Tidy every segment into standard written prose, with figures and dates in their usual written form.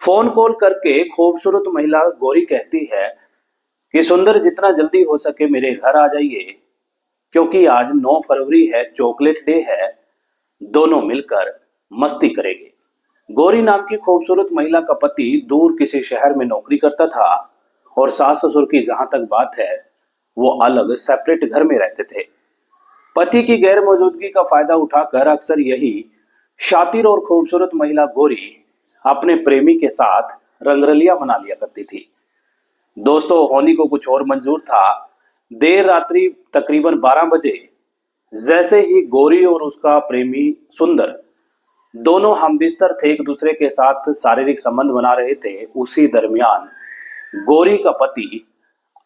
Phone call करके खूबसूरत महिला गौरी कहती है कि सुंदर जितना जल्दी हो सके मेरे घर आ जाइए, क्योंकि आज 9 फरवरी है, चॉकलेट डे है। दोनों मिलकर मस्ती करेंगे। गौरी नाम की खूबसूरत महिला का पति दूर किसी शहर में नौकरी करता था और सास ससुर की जहां तक बात है वो अलग सेपरेट घर में रहते थे। पति की गैर मौजूदगी का फायदा उठाकर अक्सर यही शातिर और खूबसूरत महिला गौरी अपने प्रेमी के साथ रंगरलिया मना लिया करती थी। दोस्तों, होनी को कुछ और मंजूर था। देर रात्रि तकरीबन 12 बजे जैसे ही गौरी और उसका प्रेमी सुंदर दोनों हम बिस्तर थे, एक दूसरे के साथ शारीरिक संबंध बना रहे थे, उसी दरमियान गौरी का पति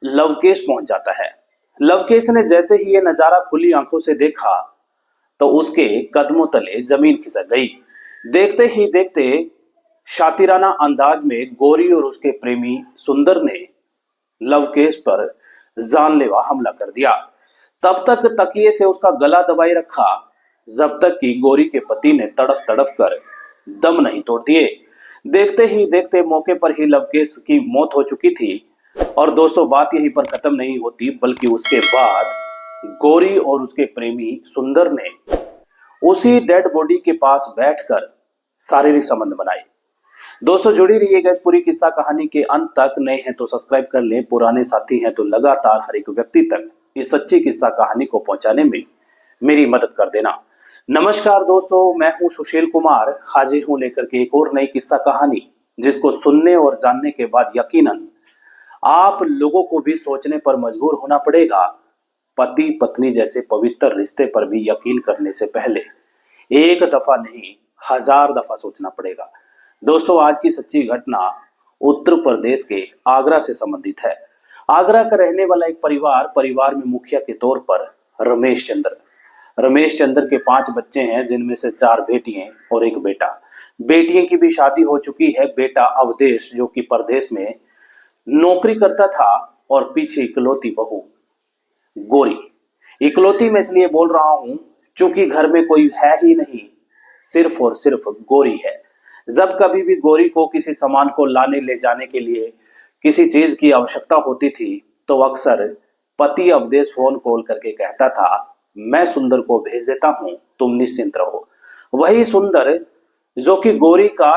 लवकेश पहुंच जाता है। लवकेश ने जैसे ही ये नजारा खुली आंखों से देखा तो उसके कदमों तले जमीन खिसक गई। देखते ही देखते शातिराना अंदाज में गौरी और उसके प्रेमी सुंदर ने लवकेश पर जानलेवा हमला कर दिया। तब तक तकिए से उसका गला दबाए रखा जब तक कि गौरी के पति ने तड़फ तड़फ कर दम नहीं तोड़ दिए। देखते ही देखते मौके पर ही लवकेश की मौत हो चुकी थी। और दोस्तों, बात यहीं पर खत्म नहीं होती, बल्कि उसके बाद गौरी और उसके प्रेमी सुंदर ने उसी डेड बॉडी के पास बैठकर शारीरिक संबंध बनाए। दोस्तों, जुड़ी रहिएगा इस पूरी किस्सा कहानी के अंत तक। नए हैं तो सब्सक्राइब कर लें, पुराने साथी हैं तो लगातार हर एक व्यक्ति तक इस सच्ची किस्सा कहानी को पहुंचाने में मेरी मदद कर देना। नमस्कार दोस्तों, मैं हूं सुशील कुमार, हाजिर हूं लेकर के एक और नई किस्सा कहानी, जिसको सुनने और जानने के बाद यकीनन आप लोगों को भी सोचने पर मजबूर होना पड़ेगा। पति पत्नी जैसे पवित्र रिश्ते पर भी यकीन करने से पहले एक दफा नहीं 1000 दफा सोचना पड़ेगा। दोस्तों, आज की सच्ची घटना उत्तर प्रदेश के आगरा से संबंधित है। आगरा का रहने वाला एक परिवार में मुखिया के तौर पर रमेश चंद्र के 5 बच्चे हैं, जिनमें से 4 बेटियां और एक बेटा। बेटियों की भी शादी हो चुकी है। बेटा अवधेश जो कि परदेश में नौकरी करता था, और पीछे इकलौती बहू गौरी। इकलौती मैं इसलिए बोल रहा हूं क्योंकि घर में कोई है ही नहीं, सिर्फ और सिर्फ गौरी है। जब कभी भी गौरी को किसी सामान को लाने ले जाने के लिए किसी चीज की आवश्यकता होती थी तो अक्सर पति अवधेश फोन कॉल करके कहता था, मैं सुंदर को भेज देता हूं, तुम निश्चिंत रहो। वही सुंदर जो कि गौरी का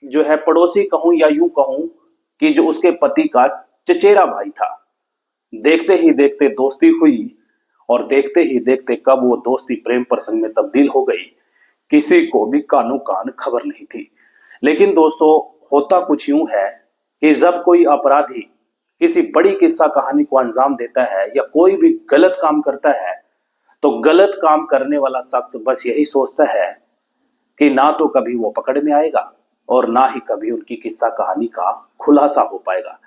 जो है पड़ोसी कहूं या यूं कहूं कि जो उसके पति का चचेरा भाई था। देखते ही देखते दोस्ती हुई, और देखते ही देखते कब वो दोस्ती प्रेम प्रसंग में तब्दील हो गई, किसी को भी कानो कान खबर नहीं थी। लेकिन दोस्तों, होता कुछ यूं है कि जब कोई अपराधी किसी बड़ी किस्सा कहानी को अंजाम देता है या कोई भी गलत काम करता है, तो गलत काम करने वाला शख्स बस यही सोचता है कि ना तो कभी वो पकड़ में आएगा और ना ही कभी उनकी किस्सा कहानी का खुलासा हो पाएगा।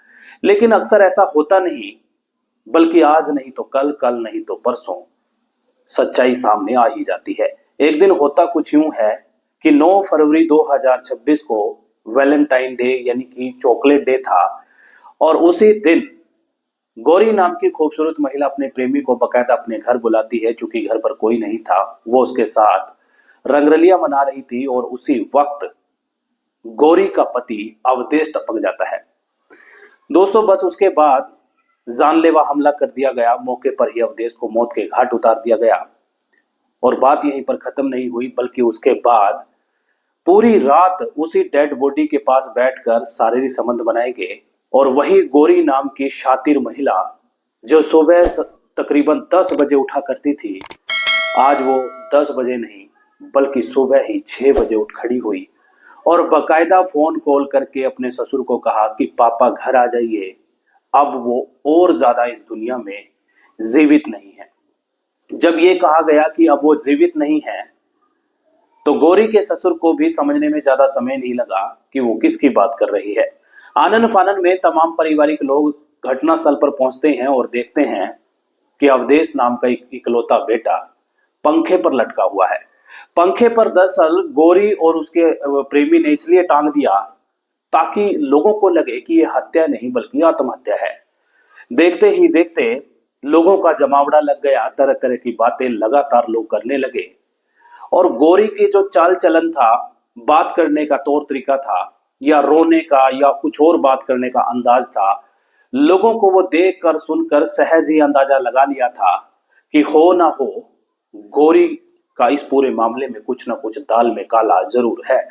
लेकिन अक्सर ऐसा होता नहीं, बल्कि आज नहीं तो कल, कल नहीं तो परसों सच्चाई सामने आ ही जाती है। एक दिन होता कुछ यूं है कि 9 फरवरी 2026 को वैलेंटाइन डे यानी कि चॉकलेट डे था, और उसी दिन गौरी नाम की खूबसूरत महिला अपने प्रेमी को बकायदा अपने घर बुलाती है। चूंकि घर पर कोई नहीं था, वो उसके साथ रंगरलिया मना रही थी, और उसी वक्त गौरी का पति अवधेश टपक जाता है। दोस्तों, बस उसके बाद जानलेवा हमला कर दिया गया। मौके पर ही अवधेश को मौत के घाट उतार दिया गया। और बात यहीं पर खत्म नहीं हुई, बल्कि उसके बाद पूरी रात उसी डेड बॉडी के पास बैठकर शारीरिक संबंध बनाए गए। और वही गौरी नाम की शातिर महिला जो सुबह तकरीबन 10 बजे उठा करती थी, आज वो 10 बजे नहीं बल्कि सुबह ही 6 बजे उठ खड़ी हुई और बकायदा फोन कॉल करके अपने ससुर को कहा कि पापा घर आ जाइए, अब वो और ज्यादा इस दुनिया में जीवित नहीं है। जब ये कहा गया कि अब वो जीवित नहीं है, तो गौरी के ससुर को भी समझने में ज्यादा समय नहीं लगा कि वो किसकी बात कर रही है। आनन फानन में तमाम पारिवारिक लोग घटनास्थल पर पहुंचते हैं और देखते हैं कि अवधेश नाम का एक इकलौता बेटा पंखे पर लटका हुआ है। पंखे पर दरअसल गौरी और उसके प्रेमी ने इसलिए टांग दिया ताकि लोगों को लगे कि यह हत्या नहीं बल्कि आत्महत्या है। देखते ही देखते लोगों का जमावड़ा लग गया, तरह तरह की बातें लगातार लोग करने लगे। और गौरी की जो चाल चलन था, बात करने का तौर तरीका था, या रोने का या कुछ और बात करने का अंदाज था, लोगों को वो देख कर सुनकर सहज ही अंदाजा लगा लिया था कि हो ना हो गौरी का इस पूरे मामले में कुछ ना कुछ दाल में काला जरूर है।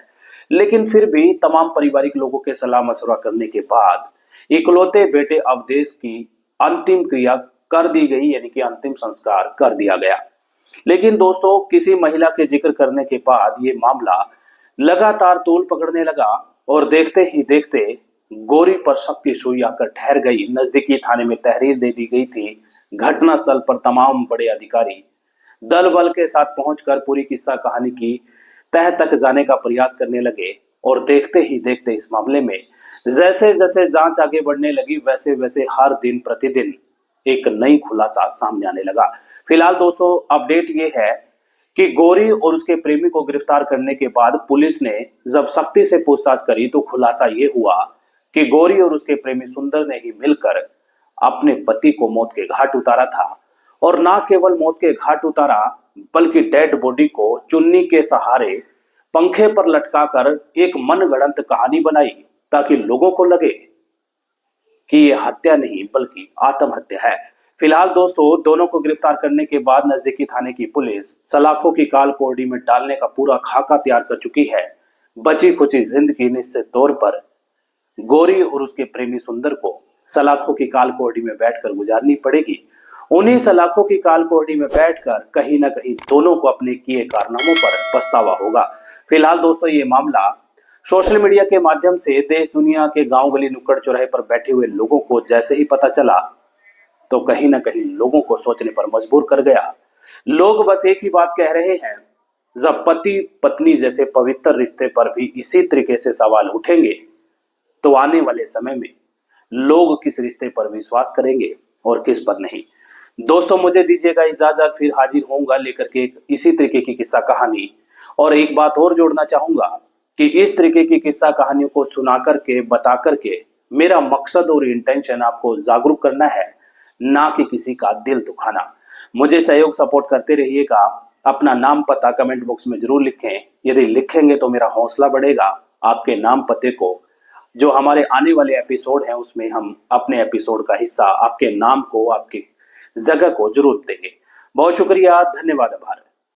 लेकिन फिर भी तमाम पारिवारिक लोगों के सलाह मशवरा करने के बाद इकलौते बेटे अवधेश की अंतिम क्रिया कर दी गई, यानी कि अंतिम संस्कार कर दिया गया। लेकिन दोस्तों, किसी महिला के जिक्र करने के बाद ये मामला लगातार तूल पकड़ने लगा और देखते ही देखते गौरी पर शक की सुई आकर ठहर गई। नजदीकी थाने में तहरीर दे दी गई थी। घटनास्थल पर तमाम बड़े अधिकारी दल बल के साथ पहुंचकर पूरी किस्सा कहानी की तह तक जाने का प्रयास करने लगे और देखते ही देखते इस मामले में जैसे जैसे जांच आगे बढ़ने लगी, वैसे वैसे हर दिन प्रतिदिन एक नई खुलासा सामने आने लगा। फिलहाल दोस्तों, अपडेट ये है कि गौरी और उसके प्रेमी को गिरफ्तार करने के बाद पुलिस ने जब सख्ती से पूछताछ करी तो खुलासा ये हुआ कि गौरी और उसके प्रेमी सुंदर ने ही मिलकर अपने पति को मौत के घाट उतारा था। और ना केवल मौत के घाट उतारा, बल्कि डेड बॉडी को चुन्नी के सहारे पंखे पर लटकाकर एक मनगढ़ंत कहानी बनाई ताकि लोगों को लगे कि ये हत्या नहीं बल्कि आत्महत्या है। फिलहाल दोस्तों, दोनों को गिरफ्तार करने के बाद नजदीकी थाने की पुलिस सलाखों की काल कोठरी में डालने का पूरा खाका तैयार कर चुकी है। बची खुची जिंदगी निश्चित तौर पर गौरी और उसके प्रेमी सुंदर को सलाखों की काल कोठरी में बैठकर गुजारनी पड़ेगी। उन्हीं सलाखों की काल कोठरी में बैठकर कहीं ना कहीं दोनों को अपने किए कारनामों पर पछतावा होगा। फिलहाल दोस्तों, ये मामला सोशल मीडिया के माध्यम से देश दुनिया के गांव गली नुक्कड़ चौराहे पर बैठे हुए लोगों को जैसे ही पता चला तो कहीं ना कहीं लोगों को सोचने पर मजबूर कर गया। लोग बस एक ही बात कह रहे हैं, जब पति पत्नी जैसे पवित्र रिश्ते पर भी इसी तरीके से सवाल उठेंगे तो आने वाले समय में लोग किस रिश्ते पर विश्वास करेंगे और किस पर नहीं। दोस्तों, मुझे दीजिएगा इजाजत, फिर हाजिर होऊंगा लेकर के इसी तरीके की किस्सा कहानी। और एक बात और जोड़ना चाहूंगा कि इस तरीके की किस्सा कहानियों को सुना करके, बता करके मेरा मकसद और इंटेंशन आपको जागरूक करना है, ना कि किसी का दिल दुखाना। मुझे सहयोग सपोर्ट करते रहिएगा। अपना नाम पता कमेंट बॉक्स में जरूर लिखें। यदि लिखेंगे तो मेरा हौसला बढ़ेगा। आपके नाम पते को जो हमारे आने वाले एपिसोड हैं उसमें हम अपने एपिसोड का हिस्सा आपके नाम को, आपकी जगह को जरूर देंगे। बहुत शुक्रिया, धन्यवाद, आभार।